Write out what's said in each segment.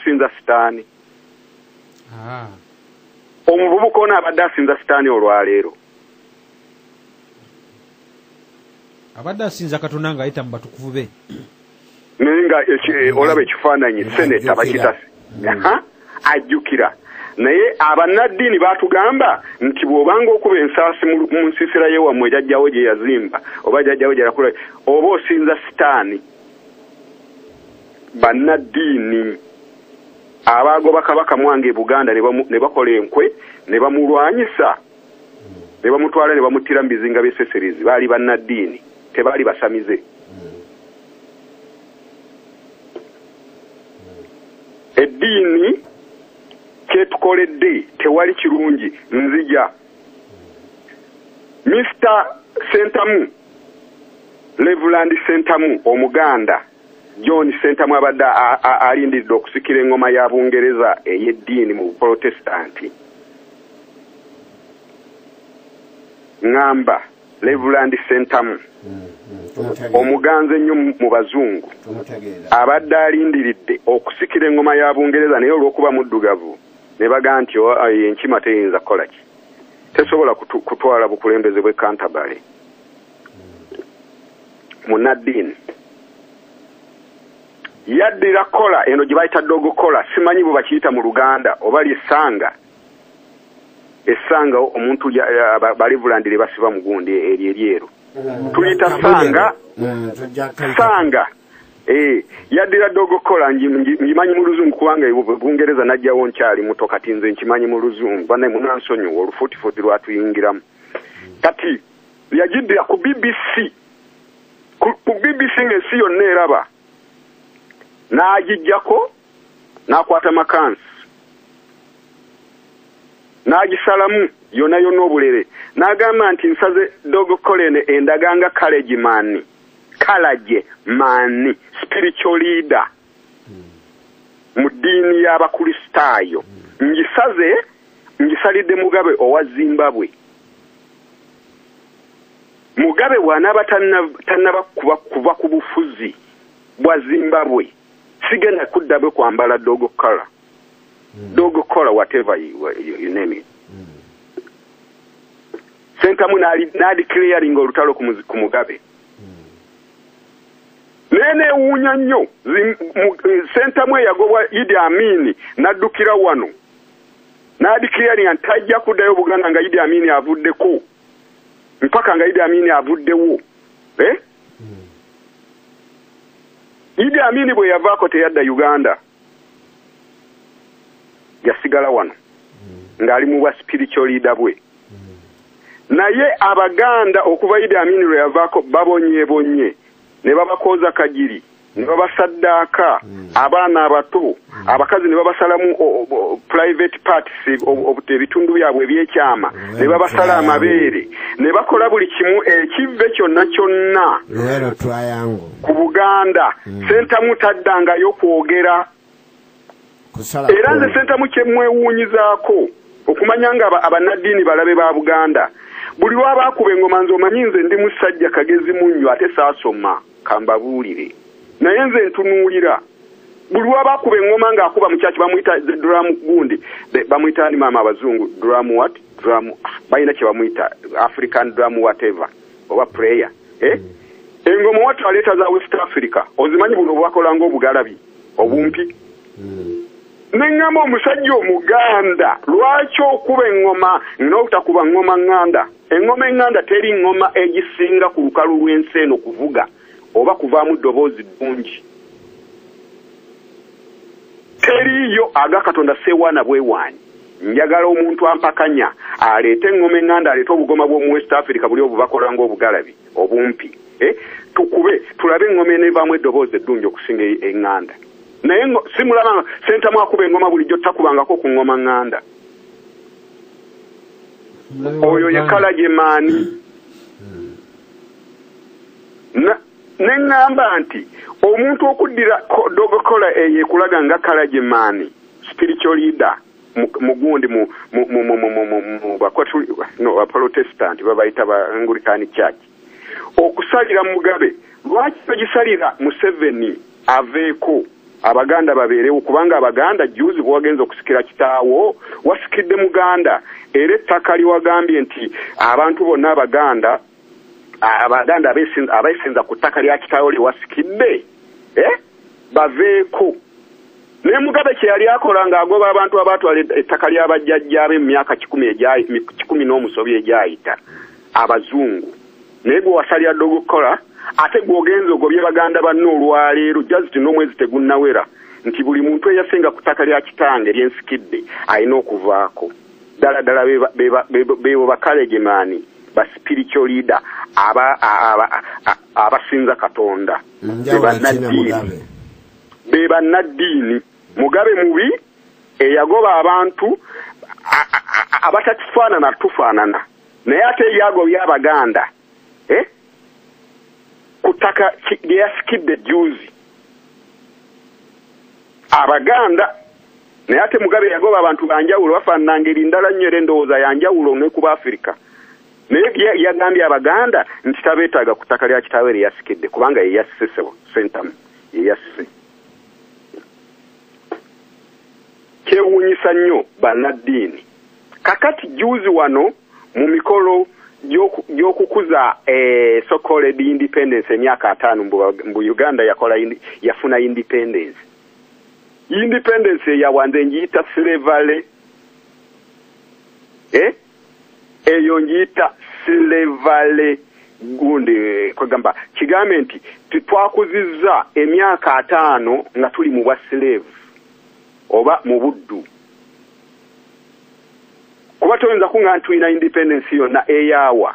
kusinza sitaani. Omuvubuka ono abadde asinza sitaani olwaleero. Abadde asinza Katonda ng'ayita mu batukuvu be. Naye nga olaba ekifaananyi seneta bakita ajjukira. Naye abannaddiini baatugamba nti bw'obanga okuba ensaasi mu nsiisira y'ewammwe jjajjawo gye yazimba oba jjajjawo gye yakula oba osinza sitaani. Bannaddiini abaagoba kabaka mwange Buganda ne bakola enkwe ne bamulwanyisa ne bamutwala ne bamuttira mu bizinga by'esseserizi baali bannaddiini tebaali basamize. Eddiini kyetukoledde tewali kirungi nzija. Mr. Sentamu Reverend Sentamu Omuganda John Sentamu abadde alindiridde okusikira engoma ya Bungereza ey'eddiini mu Protestanti. Ngamba Reverend Sentamu omuganze nnyo mu Bazungu abadde alindiridde okusikira engoma ya Bungereza naye olw'okuba muddugavu ne baga nti enkima teyinza kukola ki tesobola kutwala bukulembeze bwe Canterbury. Munnaddiini yaddira Kola eno gye bayita dogo Kola simanyi bwe bakiyita mu Luganda oba lyessanga omuntu Balivuland lye basiba mu gundi eryeru tuyita sanga yaddira dogo Kola ngimanyi mu Luzungu kubanga Bungereza najjawo nkyali muto kati nze nkimanyi mu Luzungu bane munansonyiwa olufuutifuuti lwatuyingiramu kati yagiddira ku BBC ng'ensi yonna eraba n'agijjako n'akwata makansi n'agisalamu yonna obulere n'agamba nti nsaze dogo Kola endaganga Kalage man spiritual leader mu ddiini y'Abakristaayo ngisalidde Mugabe owa Zimbabwe. Mugabe bw'anaaba tannaba kuba ku bufuzi bwa Zimbabwe sigenda kuddabe kwambala dogo Kola whatever you name it. Sentamu n'adeclaring olutalo ku Mugabe. Nene ewuunya nnyo Sentamu eyagobwa Idi Amin n'addukira wano n'adeclaring nti tajja kuddayo Buganda nga Idi Amin avuddeko mpaka nga Idi Amin avuddewo. Idi Amin bwe yavaako teyadda Uganda yasigala wano ng'ali mu bwa spiritual leader bwe. Naye Abaganda okuva Idi Amin lwe yavaako babonye ne babakoza kajiri ne babasaddaaka abaana abato abakazi ne babasalamu private parts ebitundu byabwe ebyekyama ne babasala amabeere ne bakola buli kimu ekivve kyonna ku Buganda. Sentamu taddangayo kwogera era nze Sentamu kyemwewuunyizaako okumanya nga abannaddiini balabe ba Buganda buli lwabaakuba engoma nze omanyi nze ndi musajja kagezi munnyo ate saasoma kambabuulire naye nze ntunuulira buli lwabaakuba engoma ng'akuba mukyaki bamuyita drum gundi bamuyita ni maama Abazungu drum balina kye bamuyita African drum whatever oba prayer engoma watu aleeta za West Africa ozimanyi buno bwakola ng'obugalabi obumpi neŋŋamba omusajja Omuganda lwaki okuba engoma n'obutakuba ngoma ŋŋanda. Engoma eŋŋanda teri ngoma egisinga ku lukalu lw'ensi eno kuvuga oba kuvaamu ddoboozi ddungi. Teriiyo aga Katonda seewaana bwewaanyi. Njagala omuntu ampakanya aleete engoma eŋŋanda aleete obugoma bw'omu West Africa buli obubakola ng'obugalabi obumpi. Tukube tulabe engoma eneevaamu eddoboozi eddungi okusinga eŋŋanda. Naye simulaba Sentamu akuba engoma bulijjo takubangako ku ngoma ŋŋanda. Oyo ye Kalage man. Neŋŋamba nti omuntu okuddira dogo Kola yekulaga nga Kalage man spiritual leader mugundi mu Protestant babayita ba Anglican Church okusalira Mugabe lwaki bagisalira Museveni aveeko Abaganda babeerewo kubanga Abaganda juzi bwagenza okusikira kitaawo wasikidde Muganda era ettaka liwagambye nti abantu bonna Abaganda abeesenza ku ttaka lya kitaawo liwasikidde baveeko ne Mugabe kye yali akola ng'agoba abantu abaatwala ettaka ly'abajjajjaabe mu myaka 10 n'omusobi egyayita Abazungu naye gwe wasalira ddogo Kola ate gwogenza ogobye Baganda banno olwaleero jaziti n'omwezi tegunnawera nti buli muntu eyasenga ku ttaka lya kitange lyensikidde alina okuvaako ddala beebo bakalegemaani ba spiritual leader abasinza Katonda beba Ddiini Mugabe mubi eyagoba abantu abatatufaanana tufaanana naye ate yagobye Abaganda kutaka Lyeyasikira juzi Abaganda naye ate Mugabe yagoba abantu banjawulo bafaanana ngeri ndala nnyo era endowooza yanjawulo ne kuba Afrika naye yagambye Abaganda nti tabeetaaga ku ttaka lya kitaawe Lyeyasikira kubanga yeyasse Sentamu yeyasse kyewuunyisa nnyo Bannaddiini kakati juzi wano mu mikolo gy'okukuza so-called independence emyaka 5 mbu Uganda yafuna independence yawanze ngiyita slavery eyo ngiyita slavery gundi kwegamba kigambe nti twakuzizza emyaka 5 nga tuli mu bwa slave oba mu buddu kuba toyinza kunga tulina independence yonna eyawa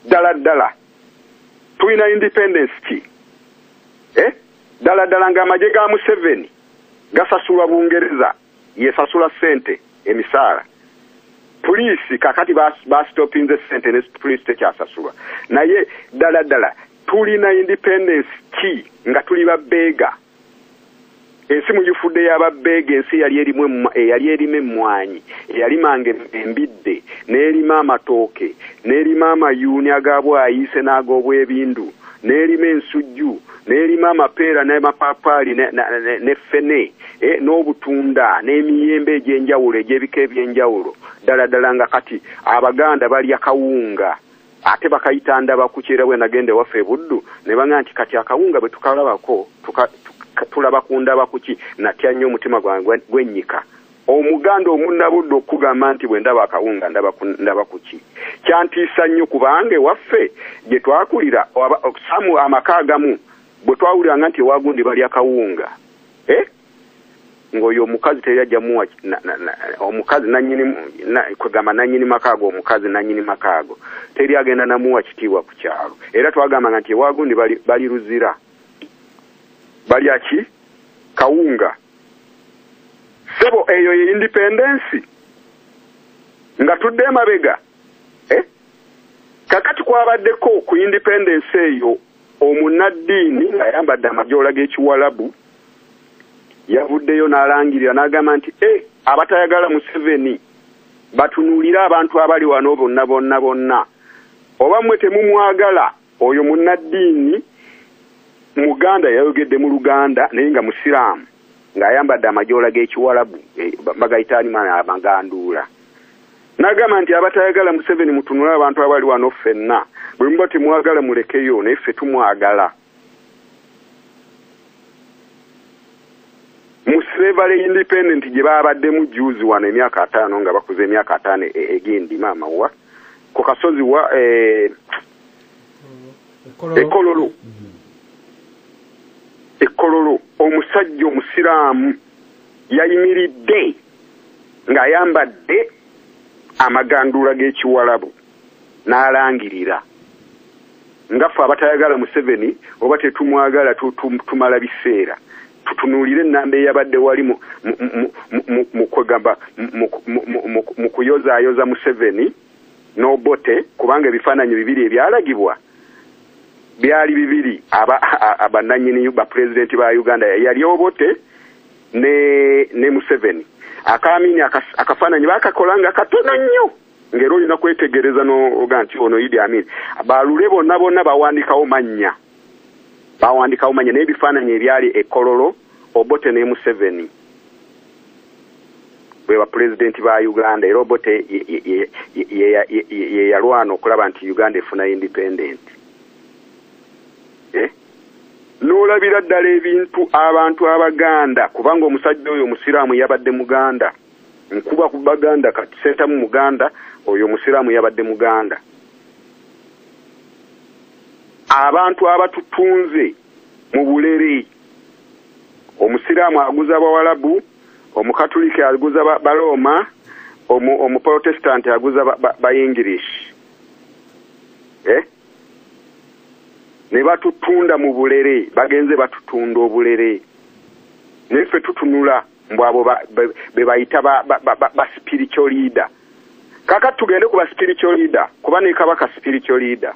ddala tulina independence ki ddala ng'amagye ga Museveni gasasulwa Bungereza yesasula ssente emisaala poliisi kakati bastopinze ssente ne poliisi tekyasasulwa naye ddala tulina independence ki nga tuli babbeega ensi mugifudde y'ababbeega ensi yali erimu emmwanyi eyalimanga embidde n'erima amatooke n'erima amayuuni agabwayise n'ag'obwebindu n'erima ensujju n'erima amapeera n'amapaapaali n'effene n'obutunda n'emiyembe egy'enjawulo egy'ebika eby'enjawulo ddala nga kati Abaganda balya kawunga ate bakayita ndabakukyera bwe nagende waffe e Buddu ne banga nti kati akawunga bwe tukalabako tulaba ku ndabakuki natya nnyo omutima gwange gwennyika Omuganda omunnabudde okugamba nti bwe ndaba akawunga ndaba kuki kyantiisa nnyo kubanga waffe gye twakulira samu amaka agamu bwe twawuliranga nti ewagundi bali akawunga ng'oyo omukazi teri ajja muwa omukazi kwegamba nannyini makaago omukazi nannyini makaago teri agenda namuwa kitiibwa ku kyalo era twagambanga nti ewagundi bali luzira balya ki kawunga sebo eyo ye independence nga tudde emabega kakati kwabaddeko ku independence eyo omunnaddiini ayambadde amajoola g'ekiwalabu yavuddeyo n'alangirira n'agamba nti abatayagala Museveni batunuulira abantu abali wano bonna oba mmwe temumwagala oyo munnaddiini Muganda yayogedde mu Luganda naye nga Musiraamu ng'ayambadde amajoola g'ekiwalabu bagayita amagandula n'agamba nti abatayagala Museveni mutunula abantu abali wano ffenna bwe muba temwagala mulekeyo naye ffe tumwagala mu slavery independent gye babaddemu juzi wano emyaka 5 nga bakuze emyaka 5 egendi maama wa ku kasozi wa Ekololo omusajja Omusiraamu yayimiridde ng'ayambadde amagandula g'ekiwalabu n'alangirira ngaffe abatayagala Museveni oba tetumwagala tumala biseera tutunuulire ennamba eyabadde wali mu kwegamba mu kuyozaayoza Museveni n'Obote kubanga ebifaananyi bibiri ebyalagibwa byali bibiri abannannyini ba pulezidenti ba Uganda yali Obote ne Museveni akaamini akafaananyi bakakolanga katono nnyo ngero olina kwetegereza n'oga nti ono Idi Amin balule bonna bawandiikawo mannya bawandikawo manya n'ebifaananyi ebyali ekololo Obote ne Museveni bwe pulezidenti ba Uganda era Obote ye yalwana okulaba nti Uganda efuna independent. N'olabira ddala ebintu abantu Abaganda kubanga omusajja oyo Omusiraamu yabadde Muganda nkuba ku Baganda kati Sentamu Muganda oyo Omusiraamu yabadde Muganda. Abantu abatutunze mu bulere Omusiraamu aguza Abawalabu, Omukatolika aguza Baloma, Omuprotestant aguza ba English. Ne batutunda mu bulere bagenze batutunda obulere nefe tutunula mbwabo be bayita ba spiritual leader. Kaka tugende ku ba spiritual leader kuba ne kabaka spiritual leader